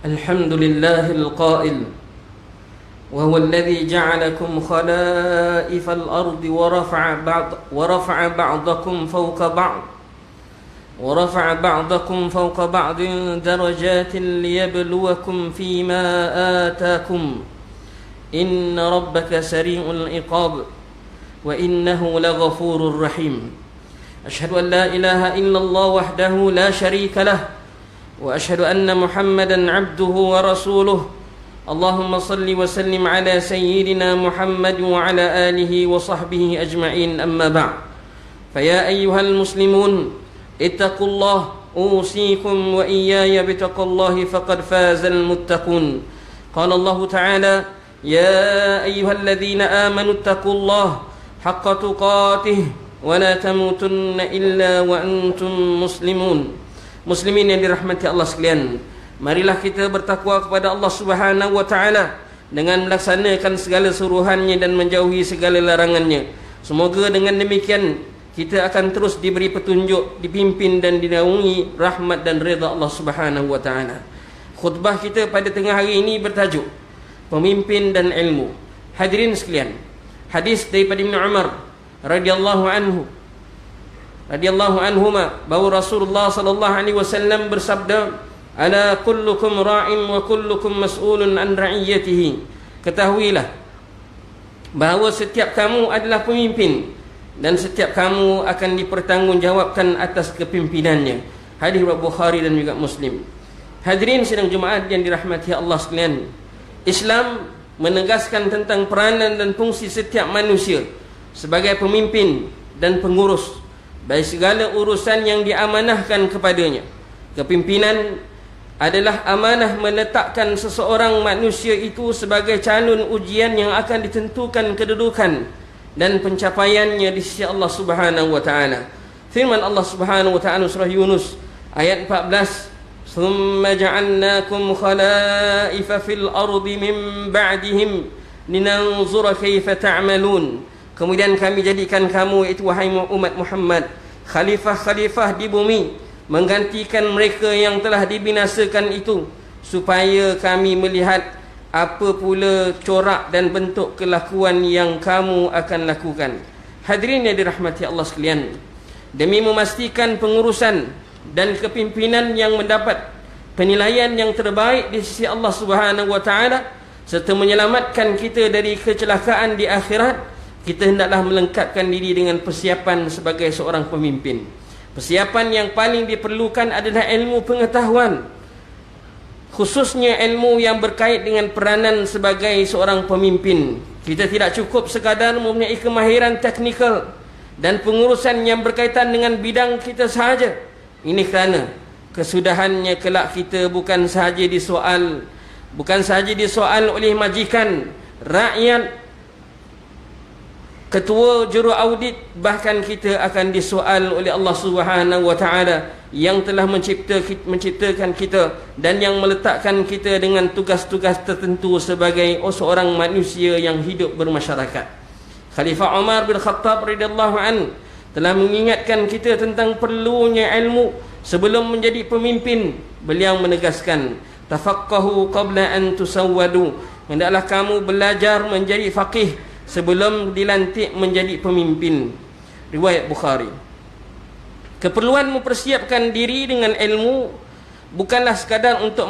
الحمد لله القائل وهو الذي جعلكم خلائف الأرض ورفع بعضكم فوق بعض درجات ليبلوكم فيما آتاكم إن ربك سريع العقاب وإنه لغفور رحيم أشهد أن لا إله إلا الله وحده لا شريك له وأشهد أن محمدا عبده ورسوله اللهم صل وسلم على سيدنا محمد وعلى آله وصحبه أجمعين أما بعد فيا أيها المسلمون اتقوا الله أوصيكم وإياي بتقوى الله فقد فاز المتقون قال الله تعالى يا أيها الذين آمنوا اتقوا الله حق تقاته ولا تموتن إلا وأنتم مسلمون. Muslimin yang dirahmati Allah sekalian, marilah kita bertakwa kepada Allah Subhanahu wa taala dengan melaksanakan segala suruhannya dan menjauhi segala larangannya. Semoga dengan demikian kita akan terus diberi petunjuk, dipimpin dan dinaungi rahmat dan redha Allah Subhanahu wa taala. Khutbah kita pada tengah hari ini bertajuk Pemimpin dan Ilmu. Hadirin sekalian, hadis daripada Ibnu Umar radhiyallahu anhuma bahawa Rasulullah sallallahu alaihi wasallam bersabda, ala kullukum ra'in wa kullukum mas'ulun an ra'iyatihi. Ketahuilah bahawa setiap kamu adalah pemimpin dan setiap kamu akan dipertanggungjawabkan atas kepimpinannya. Hadis riwayat Bukhari dan juga Muslim. Hadirin sidang Jumaat yang dirahmati Allah sekalian, Islam menegaskan tentang peranan dan fungsi setiap manusia sebagai pemimpin dan pengurus bagi segala urusan yang diamanahkan kepadanya. Kepimpinan adalah amanah meletakkan seseorang manusia itu sebagai calon ujian yang akan ditentukan kedudukan dan pencapaiannya di sisi Allah Subhanahu wa taala. Firman Allah Subhanahu wa taala surah Yunus ayat 14, "Tsumma ja'alnakum khalaifa fil ardi min ba'dihim linanzura kaifa ta'malun." Kemudian kami jadikan kamu, itu wahai umat Muhammad, khalifah-khalifah di bumi, menggantikan mereka yang telah dibinasakan itu, supaya kami melihat apa pula corak dan bentuk kelakuan yang kamu akan lakukan. Hadirin yang dirahmati Allah sekalian, demi memastikan pengurusan dan kepimpinan yang mendapat penilaian yang terbaik di sisi Allah Subhanahu wa taala serta menyelamatkan kita dari kecelakaan di akhirat, kita hendaklah melengkapkan diri dengan persiapan sebagai seorang pemimpin. Persiapan yang paling diperlukan adalah ilmu pengetahuan, khususnya ilmu yang berkait dengan peranan sebagai seorang pemimpin. Kita tidak cukup sekadar mempunyai kemahiran teknikal dan pengurusan yang berkaitan dengan bidang kita sahaja. Ini kerana kesudahannya kelak kita bukan sahaja disoal oleh majikan, rakyat, ketua juru audit, bahkan kita akan disoal oleh Allah Subhanahu wa taala yang telah menciptakan kita dan yang meletakkan kita dengan tugas-tugas tertentu sebagai seorang manusia yang hidup bermasyarakat. Khalifah Umar bin Khattab radhiyallahu an telah mengingatkan kita tentang perlunya ilmu sebelum menjadi pemimpin. Beliau menegaskan, tafaqqahu qabla an tusawwadu. Hendaklah kamu belajar menjadi faqih sebelum dilantik menjadi pemimpin. Riwayat Bukhari. Keperluan mempersiapkan diri dengan ilmu bukan sekadar untuk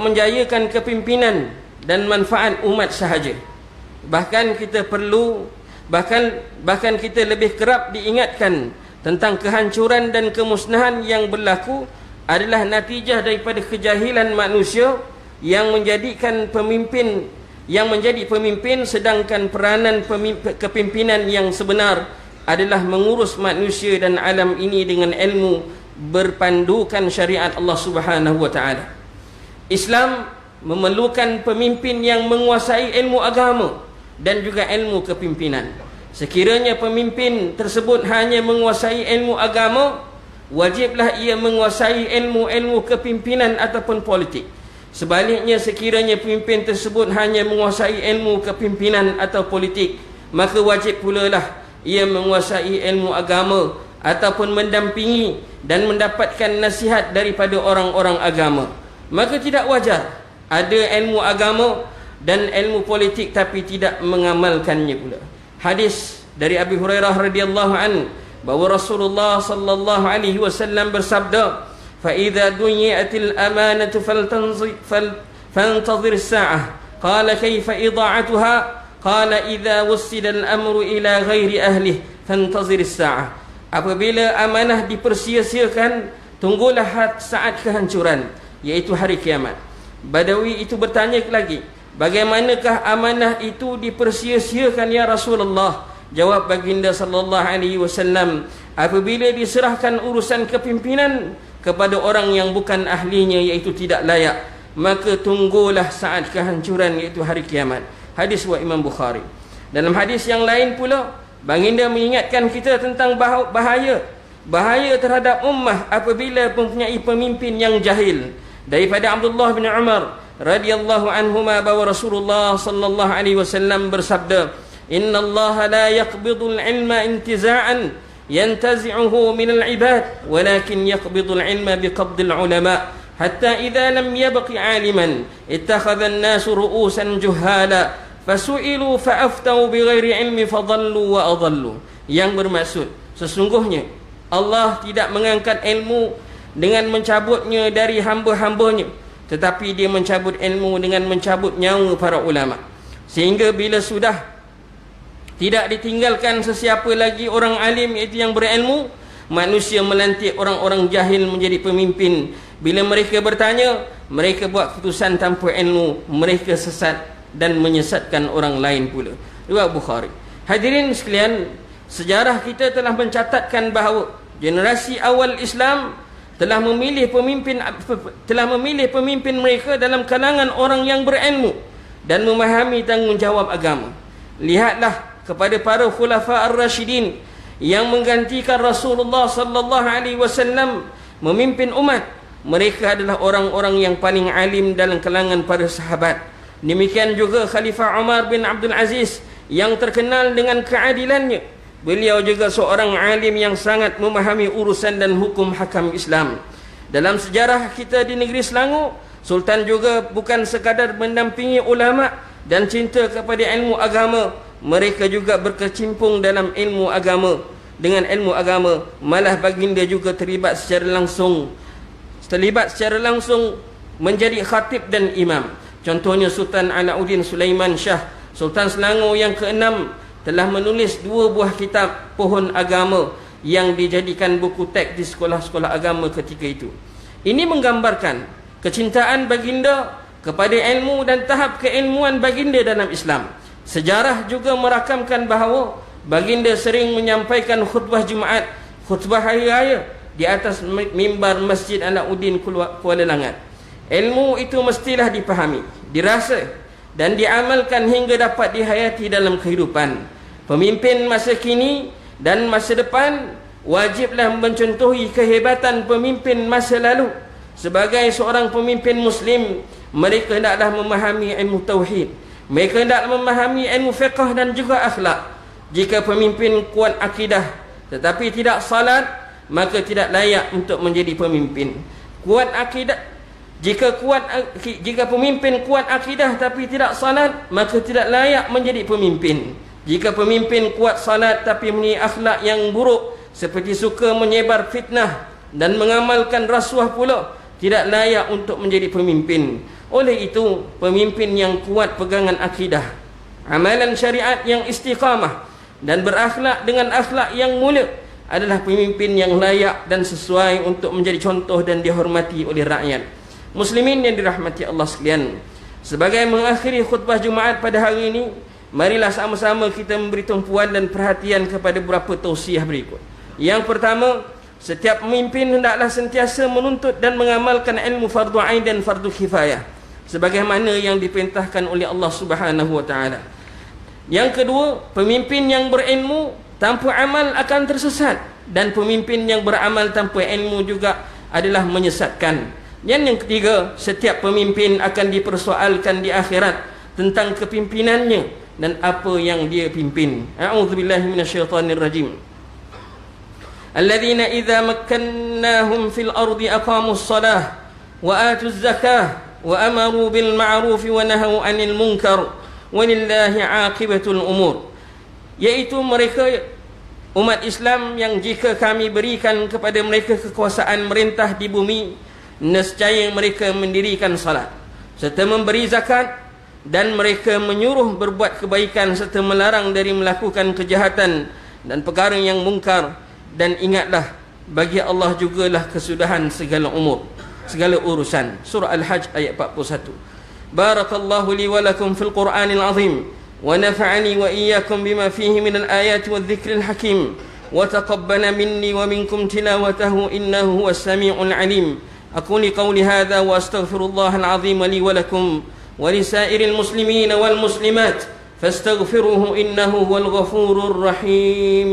menjayakan kepimpinan dan manfaat umat sahaja. Bahkan kita lebih kerap diingatkan tentang kehancuran dan kemusnahan yang berlaku adalah natijah daripada kejahilan manusia yang menjadi pemimpin, sedangkan peranan kepimpinan yang sebenar adalah mengurus manusia dan alam ini dengan ilmu berpandukan syariat Allah Subhanahu wa taala. Islam memerlukan pemimpin yang menguasai ilmu agama dan juga ilmu kepimpinan. Sekiranya pemimpin tersebut hanya menguasai ilmu agama, wajiblah ia menguasai ilmu kepimpinan ataupun politik. Sebaliknya, sekiranya pemimpin tersebut hanya menguasai ilmu kepimpinan atau politik, maka wajib pula lah ia menguasai ilmu agama ataupun mendampingi dan mendapatkan nasihat daripada orang-orang agama. Maka tidak wajar ada ilmu agama dan ilmu politik tapi tidak mengamalkannya pula. Hadis dari Abi Hurairah radhiyallahu an bahawa Rasulullah sallallahu alaihi wasallam bersabda, "Fa idza duyi'atil amanatu fantazir as-sa'ah." Qala kaifa idha'atuha? Qala idza wussida al-amru ila ghairi ahlihi fantazir as-sa'ah. Apabila amanah dipersia-siakan, tunggulah saat kehancuran, iaitu hari kiamat. Badawi itu bertanya lagi, bagaimanakah amanah itu dipersia-siakan ya Rasulullah? Jawab baginda sallallahu alaihi wasallam, apabila diserahkan urusan kepimpinan kepada orang yang bukan ahlinya, iaitu tidak layak, maka tunggulah saat kehancuran, iaitu hari kiamat. Hadis wa Imam Bukhari. Dalam hadis yang lain pula, baginda mengingatkan kita tentang bahaya terhadap ummah apabila mempunyai pemimpin yang jahil. Daripada Abdullah bin Umar radhiyallahu anhuma bahawa Rasulullah sallallahu alaihi wasallam bersabda, "Inna Allah la yaqbidul ilma intiza'an yantazi'uhu min al-ibad, walakin yaqbidul ilma biqabdil ulama, hatta idza lam yabqi 'aliman ittakhadha an-nasu ru'usan juhala, fasu'ilu fa'aftau bighairi ilmi fadallu wa adallu." Yang bermaksud, sesungguhnya Allah tidak mengangkat ilmu dengan mencabutnya dari hamba-hambanya, tetapi dia mencabut ilmu dengan mencabut nyawa para ulama. Sehingga bila sudah tidak ditinggalkan sesiapa lagi orang alim, iaitu yang berilmu, manusia melantik orang-orang jahil menjadi pemimpin. Bila mereka bertanya, mereka buat keputusan tanpa ilmu, mereka sesat dan menyesatkan orang lain pula. Riwayat Bukhari. Hadirin sekalian, sejarah kita telah mencatatkan bahawa generasi awal Islam telah memilih pemimpin mereka dalam kalangan orang yang berilmu dan memahami tanggungjawab agama. Lihatlah kepada para khulafa ar-rasyidin yang menggantikan Rasulullah sallallahu alaihi wasallam memimpin umat. Mereka adalah orang-orang yang paling alim dalam kalangan para sahabat. Demikian juga Khalifah Umar bin Abdul Aziz yang terkenal dengan keadilannya. Beliau juga seorang alim yang sangat memahami urusan dan hukum hakam Islam. Dalam sejarah kita di negeri Selangor, Sultan juga bukan sekadar mendampingi ulama dan cinta kepada ilmu agama, mereka juga berkecimpung dalam ilmu agama. Dengan ilmu agama, malah baginda juga terlibat secara langsung menjadi khatib dan imam. Contohnya Sultan Alauddin Sulaiman Shah, Sultan Selangor yang ke-6, telah menulis 2 buah kitab pohon agama yang dijadikan buku teks di sekolah-sekolah agama ketika itu. Ini menggambarkan kecintaan baginda kepada ilmu dan tahap keilmuan baginda dalam Islam. Sejarah juga merakamkan bahawa baginda sering menyampaikan khutbah Jumaat, khutbah hari raya di atas mimbar Masjid Alauddin Kuala Langat. Ilmu itu mestilah dipahami, dirasa dan diamalkan hingga dapat dihayati dalam kehidupan. Pemimpin masa kini dan masa depan wajiblah mencontohi kehebatan pemimpin masa lalu. Sebagai seorang pemimpin Muslim, mereka hendaklah memahami ilmu tauhid, mereka hendaklah memahami ilmu fiqh dan juga akhlak. Jika pemimpin kuat akidah tetapi tidak salat, maka tidak layak untuk menjadi pemimpin. Jika pemimpin kuat akidah tapi tidak salat, maka tidak layak menjadi pemimpin. Jika pemimpin kuat salat tapi mempunyai akhlak yang buruk, seperti suka menyebar fitnah dan mengamalkan rasuah pula, tidak layak untuk menjadi pemimpin. Oleh itu, pemimpin yang kuat pegangan akidah, amalan syariat yang istiqamah dan berakhlak dengan akhlak yang mulia adalah pemimpin yang layak dan sesuai untuk menjadi contoh dan dihormati oleh rakyat. Muslimin yang dirahmati Allah sekalian, sebagai mengakhiri khutbah Jumaat pada hari ini, marilah sama-sama kita memberi tumpuan dan perhatian kepada beberapa tausiah berikut. Yang pertama, setiap pemimpin hendaklah sentiasa menuntut dan mengamalkan ilmu fardu ain dan fardu kifayah sebagaimana yang diperintahkan oleh Allah Subhanahu wa taala. Yang kedua, pemimpin yang berilmu tanpa amal akan tersesat, dan pemimpin yang beramal tanpa ilmu juga adalah menyesatkan. Yang ketiga, setiap pemimpin akan dipersoalkan di akhirat tentang kepimpinannya dan apa yang dia pimpin. A'udzubillahi minasyaitonirrajim. Alladzina idza makkannahum fil ardi aqamus salah wa atuz zakah wa amaru bil ma'ruf wa nahaw 'anil munkar walillahi 'aqibatul umur. Yaitu mereka umat Islam yang jika kami berikan kepada mereka kekuasaan merintah di bumi, nescaya mereka mendirikan salat serta memberi zakat, dan mereka menyuruh berbuat kebaikan serta melarang dari melakukan kejahatan dan perkara yang mungkar. Dan ingatlah, bagi Allah jugalah kesudahan segala umur, segala urusan. Surah Al-Hajj ayat 41. Barakallahu li wa lakum fil Qur'anil azim wa nafa'ani wa iyyakum bima fihi minal ayati wadh-dhikril hakim wa taqabbala minni wa minkum tilawatahu innahu huwas sami'ul alim. Aqulu qawli hadha wa astaghfirullahal azim li wa lakum wa lisairil muslimin wal muslimat fastaghfiruhu innahu huwal ghafurur rahim.